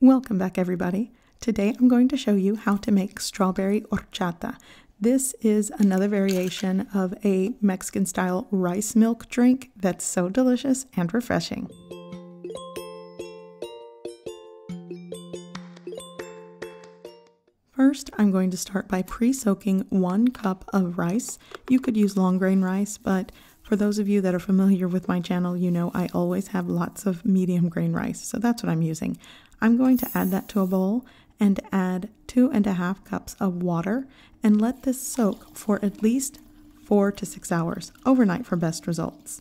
Welcome back, everybody. Today I'm going to show you how to make strawberry horchata. This is another variation of a Mexican-style rice milk drink that's so delicious and refreshing. First, I'm going to start by pre-soaking 1 cup of rice. You could use long grain rice, but for those of you that are familiar with my channel, you know I always have lots of medium grain rice, so that's what I'm using. I'm going to add that to a bowl and add 2½ cups of water and let this soak for at least 4 to 6 hours, overnight for best results.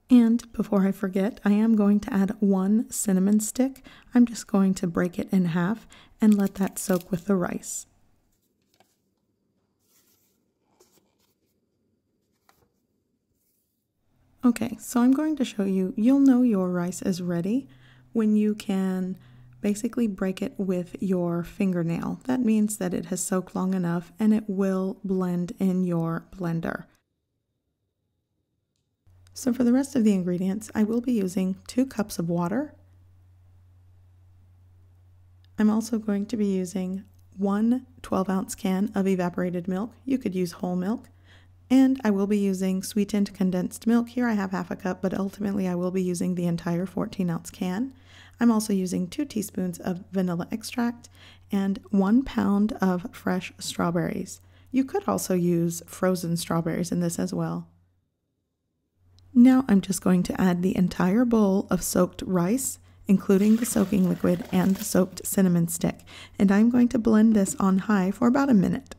And before I forget, I am going to add 1 cinnamon stick. I'm just going to break it in half and let that soak with the rice. Okay, so I'm going to show you, you'll know your rice is ready when you can basically break it with your fingernail. That means that it has soaked long enough and it will blend in your blender. So for the rest of the ingredients, I will be using 2 cups of water. I'm also going to be using 1 12-ounce can of evaporated milk. You could use whole milk. And I will be using sweetened condensed milk. Here I have ½ cup, but ultimately I will be using the entire 14-ounce can. I'm also using 2 teaspoons of vanilla extract and 1 pound of fresh strawberries. You could also use frozen strawberries in this as well. Now I'm just going to add the entire bowl of soaked rice, including the soaking liquid and the soaked cinnamon stick. And I'm going to blend this on high for about a minute.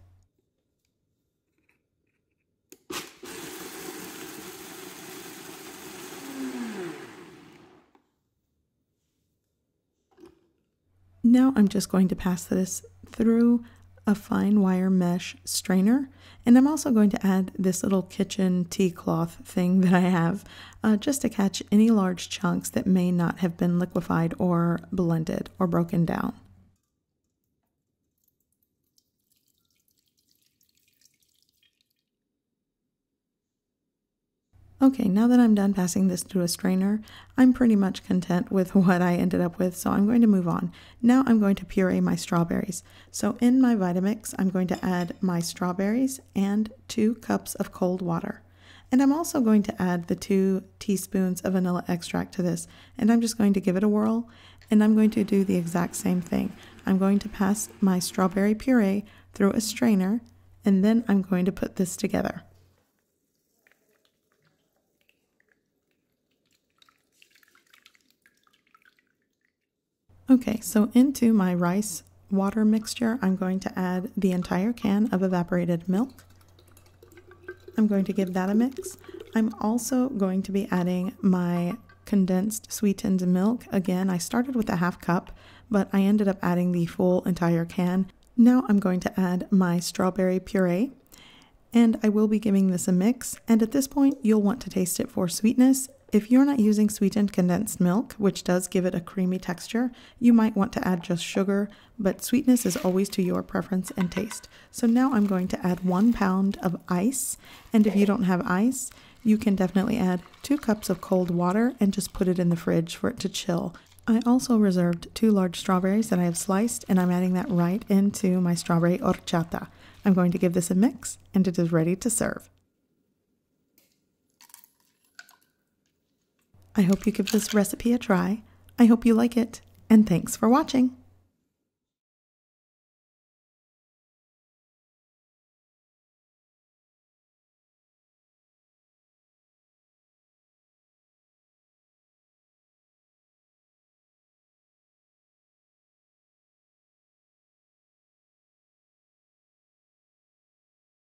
Now I'm just going to pass this through a fine wire mesh strainer, and I'm also going to add this little kitchen tea cloth thing that I have just to catch any large chunks that may not have been liquefied or blended or broken down. Okay, now that I'm done passing this through a strainer, I'm pretty much content with what I ended up with, so I'm going to move on. Now I'm going to puree my strawberries. So in my Vitamix, I'm going to add my strawberries and 2 cups of cold water. And I'm also going to add the 2 teaspoons of vanilla extract to this, and I'm just going to give it a whirl, and I'm going to do the exact same thing. I'm going to pass my strawberry puree through a strainer, and then I'm going to put this together. Okay, so into my rice water mixture, I'm going to add the entire can of evaporated milk. I'm going to give that a mix. I'm also going to be adding my condensed sweetened milk. Again, I started with ½ cup, but I ended up adding the full entire can. Now I'm going to add my strawberry puree, and I will be giving this a mix. And at this point, you'll want to taste it for sweetness. If you're not using sweetened condensed milk, which does give it a creamy texture, you might want to add just sugar, but sweetness is always to your preference and taste. So now I'm going to add 1 pound of ice, and if you don't have ice, you can definitely add 2 cups of cold water and just put it in the fridge for it to chill. I also reserved 2 large strawberries that I have sliced, and I'm adding that right into my strawberry horchata. I'm going to give this a mix, and it is ready to serve. I hope you give this recipe a try. I hope you like it, and thanks for watching.